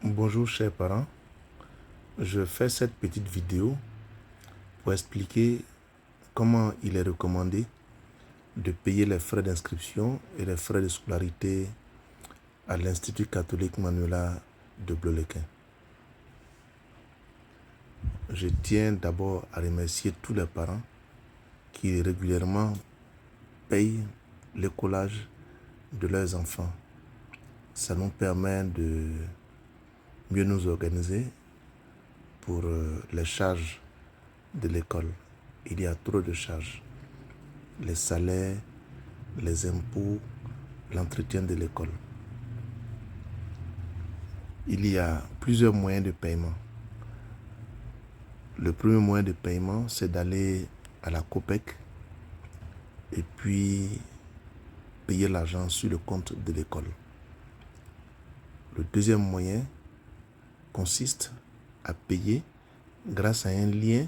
Bonjour chers parents, je fais cette petite vidéo pour expliquer comment il est recommandé de payer les frais d'inscription et les frais de scolarité à l'Institut catholique Manuela de Bleulequin. Je tiens d'abord à remercier tous les parents qui régulièrement payent l'écolage de leurs enfants. Ça nous permet de mieux nous organiser pour les charges de l'école. Il y a trop de charges. Les salaires, les impôts, l'entretien de l'école. Il y a plusieurs moyens de paiement. Le premier moyen de paiement, c'est d'aller à la COPEC et puis payer l'argent sur le compte de l'école. Le deuxième moyen consiste à payer grâce à un lien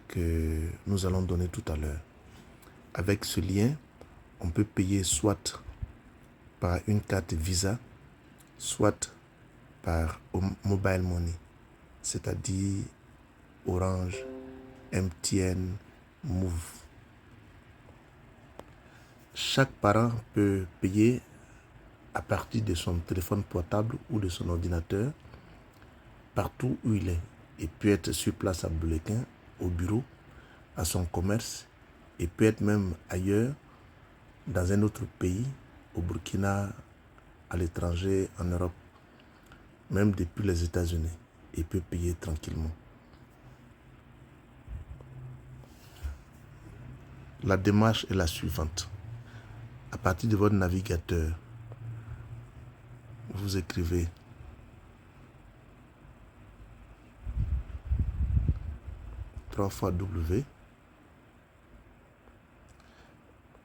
que nous allons donner tout à l'heure. Avec ce lien, on peut payer soit par une carte Visa, soit par Mobile Money, c'est-à-dire Orange, MTN, Move. Chaque parent peut payer à partir de son téléphone portable ou de son ordinateur partout où il est. Il peut être sur place à Bleulequin, au bureau, à son commerce, et peut être même ailleurs, dans un autre pays, au Burkina, à l'étranger, en Europe, même depuis les États-Unis. Il peut payer tranquillement. La démarche est la suivante. À partir de votre navigateur, vous écrivez www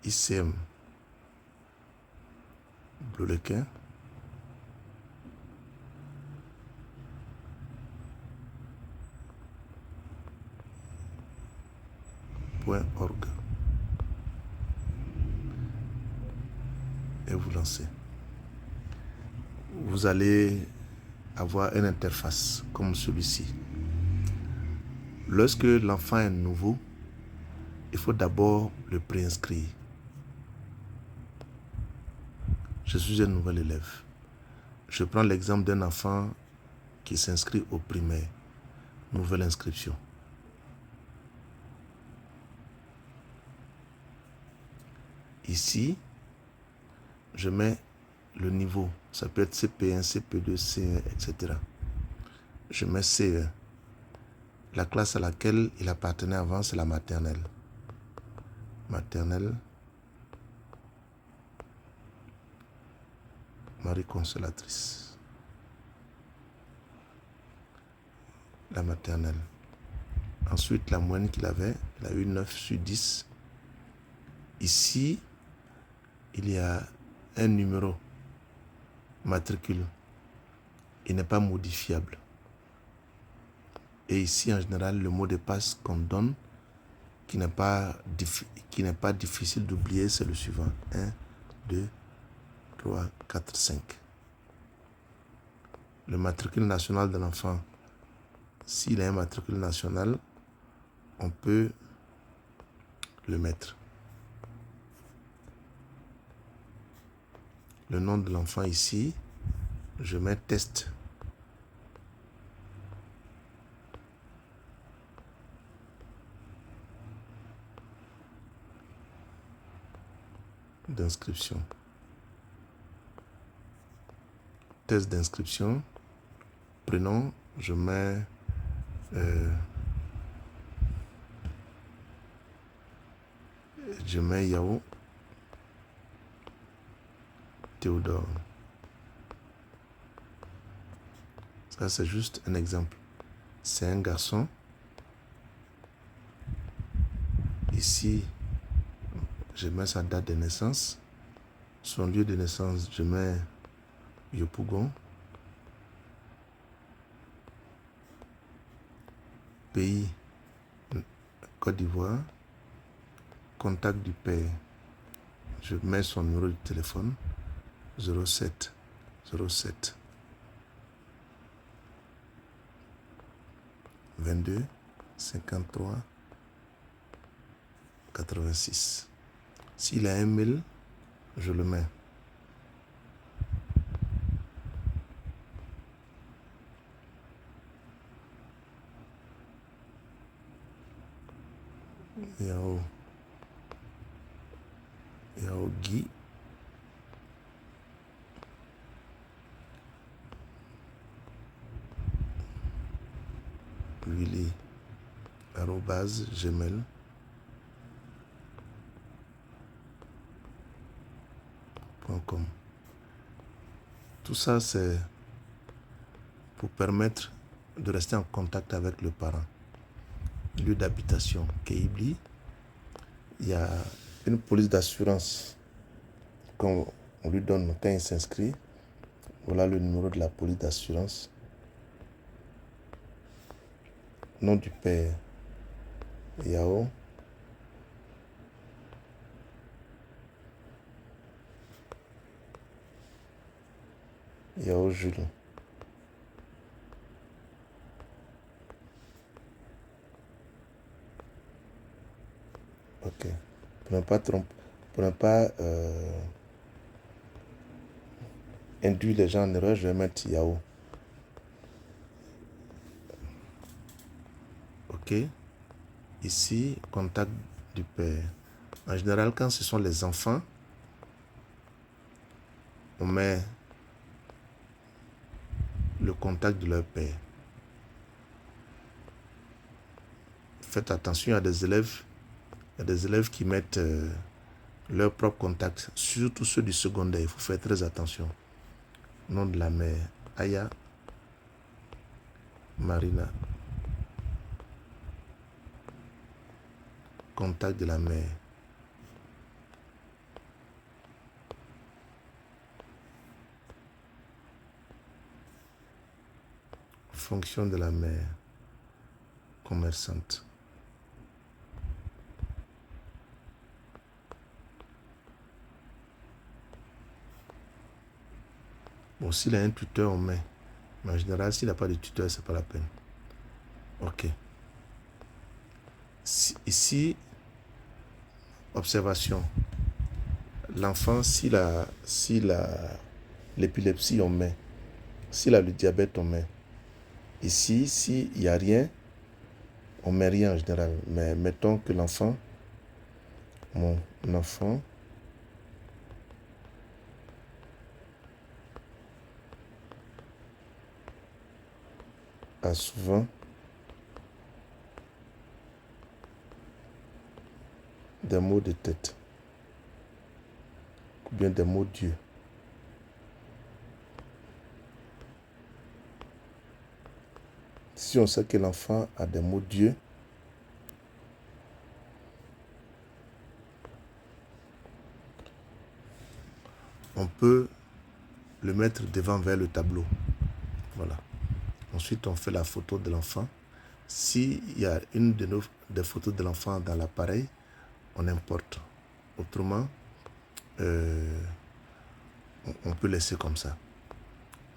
ICM Bleulequin .org et vous lancez. Vous allez avoir une interface comme celui-ci. Lorsque l'enfant est nouveau, il faut d'abord le préinscrire. Je suis un nouvel élève. Je prends l'exemple d'un enfant qui s'inscrit au primaire. Nouvelle inscription. Ici, je mets le niveau. Ça peut être CP1, CP2, C1, etc. Je mets CE1. La classe à laquelle il appartenait avant, c'est la maternelle. Maternelle. Marie Consolatrice. La maternelle. Ensuite, la moyenne qu'il avait, il a eu 9 sur 10. Ici, il y a un numéro matricule. Il n'est pas modifiable. Et ici, en général, le mot de passe qu'on donne, qui n'est pas difficile d'oublier, c'est le suivant. 1, 2, 3, 4, 5. Le matricule national de l'enfant, s'il a un matricule national, on peut le mettre. Le nom de l'enfant ici, je mets test. D'inscription. Test d'inscription. Prénom, je mets Yao Théodore. Ça, c'est juste un exemple. C'est un garçon. Ici, je mets sa date de naissance. Son lieu de naissance, je mets Yopougon. Pays, Côte d'Ivoire. Contact du père, je mets son numéro de téléphone 07 07 22 53 86. S'il a un mail, je le mets. Yao Guy. Willy @gmail.com. Tout ça, c'est pour permettre de rester en contact avec le parent. Lieu d'habitation, Keibli. Il y a une police d'assurance qu'on lui donne quand il s'inscrit. Voilà le numéro de la police d'assurance. Nom du père, Yao. Jules. Ok. Pour ne pas induire les gens en erreur, je vais mettre Yao. Ok. Ici, contact du père. En général, quand ce sont les enfants, on met le contact de leur père. Faites attention, il y a des élèves qui mettent leur propre contact, surtout ceux du secondaire. Il faut faire très attention. Nom de la mère, Aya Marina. Contact de la mère. Fonction de la mère. Commerçante. Bon, s'il a un tuteur, on met. Mais en général, s'il n'a pas de tuteur, c'est pas la peine. Ok. Ici, observation. L'enfant, s'il a l'épilepsie, on met. S'il a le diabète, on met. Ici, s'il n'y a rien, on met rien en général. Mais mettons que l'enfant, mon enfant, a souvent des maux de tête, ou bien des maux d'yeux. Si on sait que l'enfant a des maux d'yeux, on peut le mettre devant vers le tableau. Voilà. Ensuite, on fait la photo de l'enfant. S'il y a une des photos de l'enfant dans l'appareil, on importe. Autrement, on peut laisser comme ça.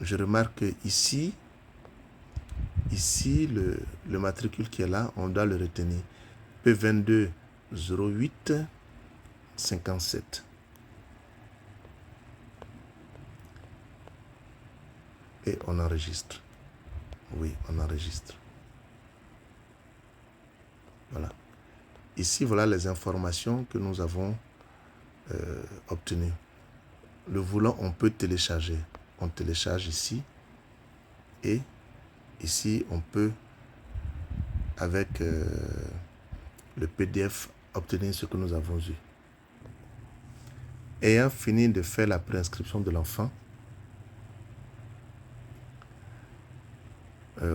Je remarque que ici, le matricule qui est là, on doit le retenir. P22 08 57. Et on enregistre. Oui, on enregistre. Voilà. Ici, voilà les informations que nous avons obtenues. Le volant, on peut télécharger. On télécharge ici. Et ici, on peut, avec le PDF, obtenir ce que nous avons eu. Ayant fini de faire la préinscription de l'enfant,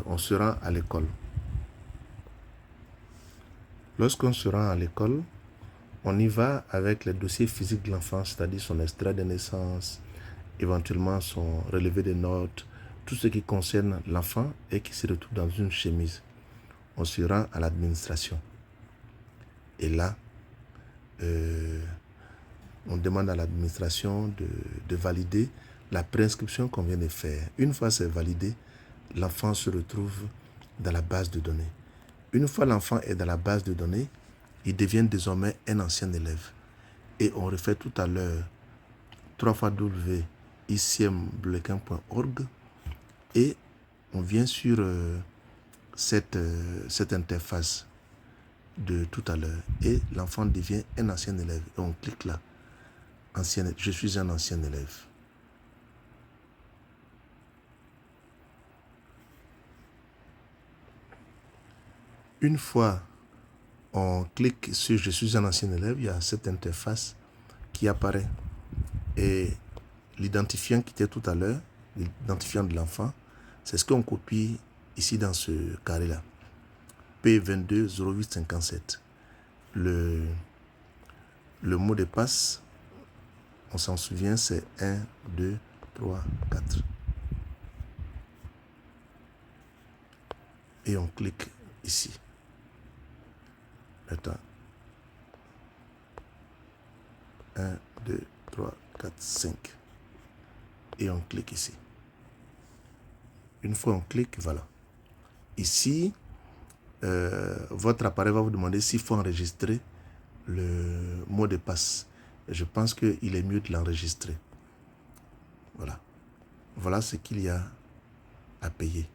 on se rend à l'école. Lorsqu'on se rend à l'école, on y va avec les dossiers physiques de l'enfant, c'est-à-dire son extrait de naissance, éventuellement son relevé de notes, tout ce qui concerne l'enfant et qui se retrouve dans une chemise. On se rend à l'administration. Et là, on demande à l'administration de valider la préinscription qu'on vient de faire. Une fois c'est validé, l'enfant se retrouve dans la base de données. Une fois l'enfant est dans la base de données, il devient désormais un ancien élève. Et on refait tout à l'heure 3x-icmblequin.org et on vient sur cette interface de tout à l'heure et l'enfant devient un ancien élève. Et on clique là. Je suis un ancien élève. Une fois on clique sur je suis un ancien élève, il y a cette interface qui apparaît. Et l'identifiant qui était tout à l'heure, l'identifiant de l'enfant, c'est ce qu'on copie ici dans ce carré-là. P220857. Le mot de passe, on s'en souvient, c'est 1, 2, 3, 4. Et on clique ici. Attends. 1, 2, 3, 4, 5. Et on clique ici. Une fois on clique, voilà. Ici, votre appareil va vous demander s'il faut enregistrer le mot de passe. Et je pense qu'il est mieux de l'enregistrer. Voilà. Voilà ce qu'il y a à payer.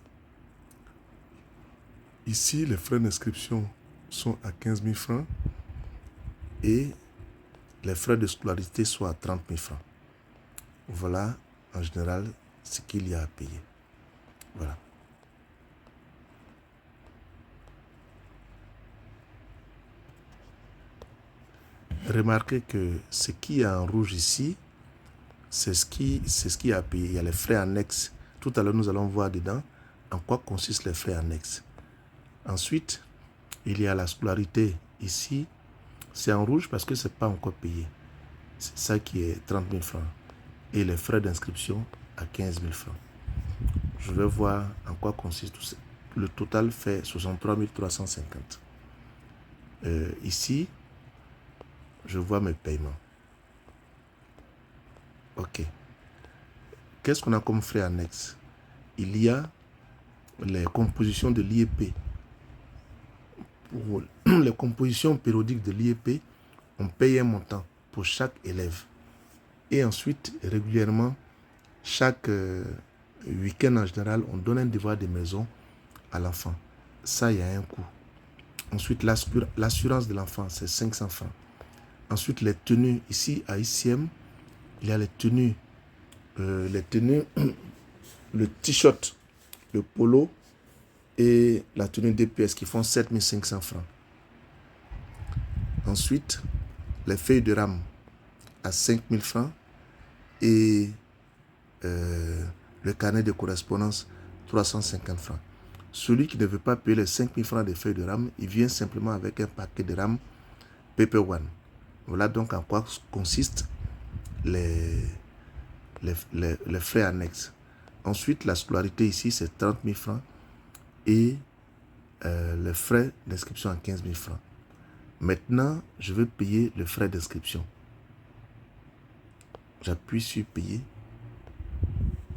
Ici, les frais d'inscription sont à 15 000 francs et les frais de scolarité sont à 30 000 francs. Voilà, en général, ce qu'il y a à payer. Voilà. Remarquez que ce qui est en rouge ici, c'est ce qui est à payer. Il y a les frais annexes. Tout à l'heure, nous allons voir dedans en quoi consistent les frais annexes. Ensuite, il y a la scolarité ici. C'est en rouge parce que ce n'est pas encore payé. C'est ça qui est 30 000 francs. Et les frais d'inscription à 15 000 francs. Je vais voir en quoi consiste tout ça. Le total fait 63 350. Ici, je vois mes paiements. Ok. Qu'est-ce qu'on a comme frais annexes? Il y a les compositions de l'IEP. Pour les compositions périodiques de l'IEP, on paye un montant pour chaque élève. Et ensuite, régulièrement, chaque week-end en général, on donne un devoir de maison à l'enfant. Ça, il y a un coût. Ensuite, l'assurance de l'enfant, c'est 500 francs. Ensuite, les tenues. Ici, à ICM, il y a les tenues, le t-shirt, le polo et la tenue DPS qui font 7 500 francs. Ensuite, les feuilles de rame à 5 000 francs et le carnet de correspondance 350 francs. Celui qui ne veut pas payer les 5 000 francs des feuilles de rame, il vient simplement avec un paquet de rame Paper One. Voilà donc en quoi consistent les frais annexes. Ensuite, la scolarité ici, c'est 30 000 francs et les frais d'inscription à 15 000 francs. Maintenant, je veux payer le frais d'inscription. J'appuie sur payer.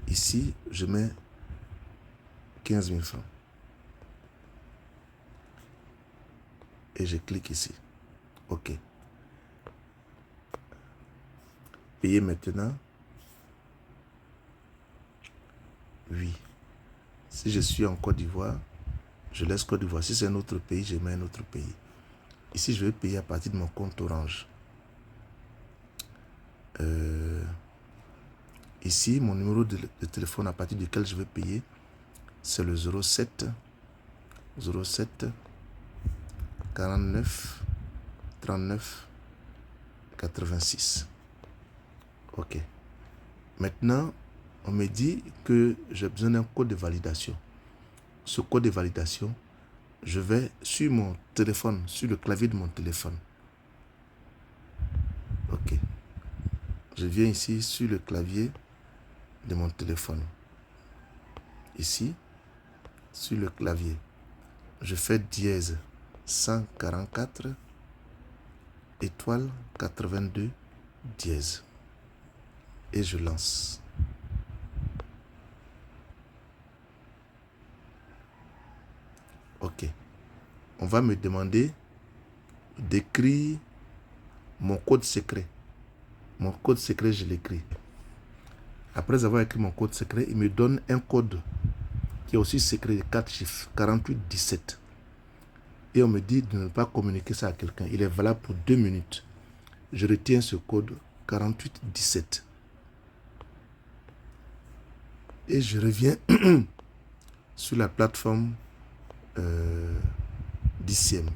Ici, je mets 15 000 francs. Et je clique ici. OK. Payer maintenant. Oui. Si je suis en Côte d'Ivoire, je laisse Côte d'Ivoire. Si c'est un autre pays, je mets un autre pays. Ici, je vais payer à partir de mon compte Orange. Ici, mon numéro de téléphone à partir duquel je vais payer, c'est le 07 49 39 86. OK. Maintenant, on me dit que j'ai besoin d'un code de validation. Ce code de validation, je vais sur mon téléphone, sur le clavier de mon téléphone. OK. Je viens ici sur le clavier de mon téléphone. Ici, sur le clavier, je fais dièse 144 étoile 82 dièse et je lance. OK. on va me demander d'écrire mon code secret. Mon code secret, je l'écris. Après avoir écrit mon code secret, il me donne un code qui est aussi secret de 4 chiffres, 4817. Et on me dit de ne pas communiquer ça à quelqu'un. Il est valable pour 2 minutes. Je retiens ce code 4817. Et je reviens sur la plateforme d'ICM.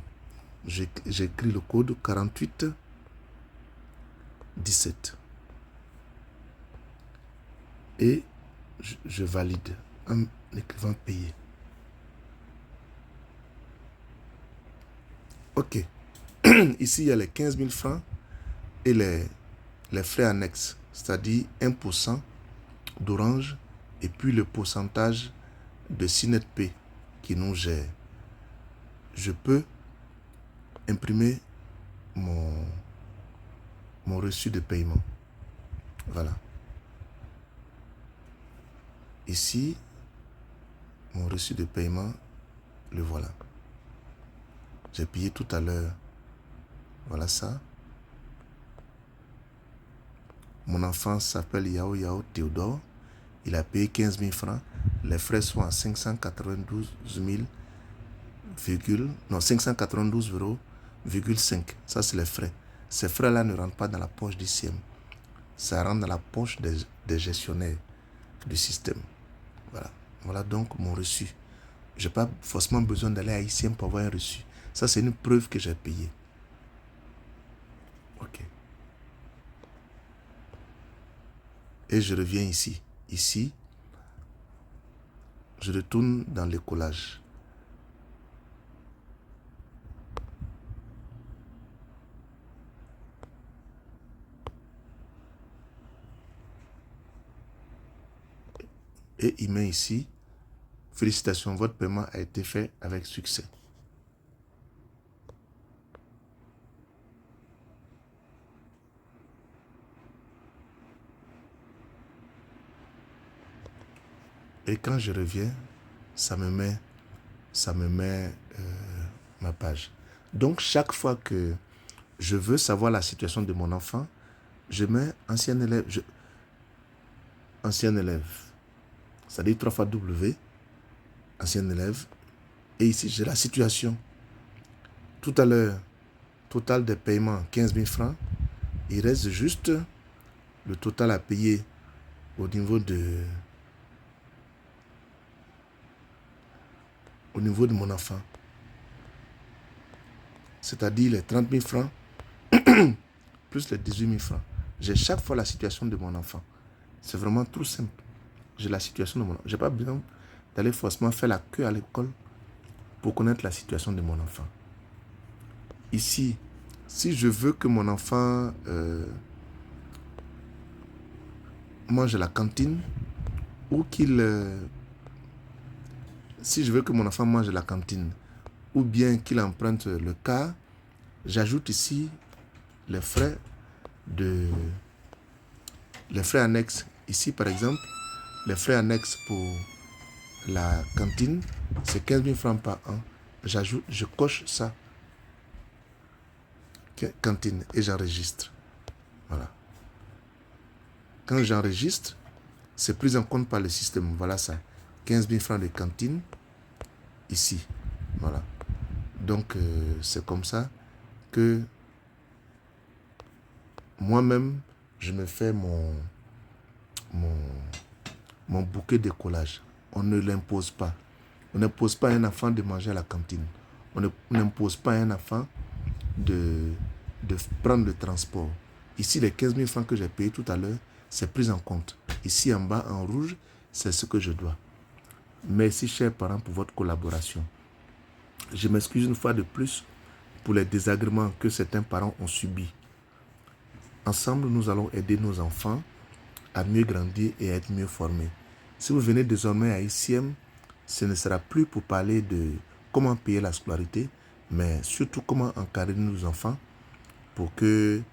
J'écris le code 4817. Et je valide en écrivant payer. Ok. Ici, il y a les 15 000 francs et les frais annexes, c'est-à-dire 1% d'Orange et puis le pourcentage de CNET-P qui nous gère. Je peux imprimer mon reçu de paiement. Voilà. Ici, mon reçu de paiement, le voilà. J'ai payé tout à l'heure. Voilà ça. Mon enfant s'appelle Yao Yao Théodore. Il a payé 15 000 francs. Les frais sont à 592 euros, 5. Ça, c'est les frais. Ces frais-là ne rentrent pas dans la poche d'ICM. Ça rentre dans la poche des gestionnaires du système. Voilà. Voilà donc mon reçu. Je n'ai pas forcément besoin d'aller à ICM pour avoir un reçu. Ça, c'est une preuve que j'ai payé. OK. Et je reviens ici. Ici, je retourne dans le collage. Et il met ici, félicitations, votre paiement a été fait avec succès. Et quand je reviens, ça me met ma page. Donc, chaque fois que je veux savoir la situation de mon enfant, je mets ancien élève, c'est-à-dire 3 fois W, ancien élève, et ici j'ai la situation. Tout à l'heure, total des paiements 15 000 francs, il reste juste le total à payer au niveau de mon enfant. C'est-à-dire les 30 000 francs plus les 18 000 francs. J'ai chaque fois la situation de mon enfant. C'est vraiment tout simple. J'ai la situation de mon enfant. Je n'ai pas besoin d'aller forcément faire la queue à l'école pour connaître la situation de mon enfant. Ici, si je veux que mon enfant mange à la cantine ou si je veux que mon enfant mange à la cantine ou bien qu'il emprunte le car, j'ajoute ici les frais annexes. Ici, par exemple, les frais annexes pour la cantine, c'est 15 000 francs par an. J'ajoute, je coche ça, cantine, et j'enregistre. Voilà. Quand j'enregistre, c'est pris en compte par le système. Voilà ça. 15 000 francs de cantine, ici. Voilà. Donc, c'est comme ça que moi-même, je me fais mon bouquet de collage. On ne l'impose pas. On n'impose pas à un enfant de manger à la cantine. On n'impose pas à un enfant de prendre le transport. Ici, les 15 000 francs que j'ai payés tout à l'heure, c'est pris en compte. Ici, en bas, en rouge, c'est ce que je dois. Merci, chers parents, pour votre collaboration. Je m'excuse une fois de plus pour les désagréments que certains parents ont subis. Ensemble, nous allons aider nos enfants à mieux grandir et à être mieux formés. Si vous venez désormais à ICM, ce ne sera plus pour parler de comment payer la scolarité, mais surtout comment encadrer nos enfants pour qu'ils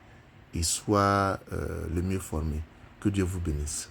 soient le mieux formés. Que Dieu vous bénisse.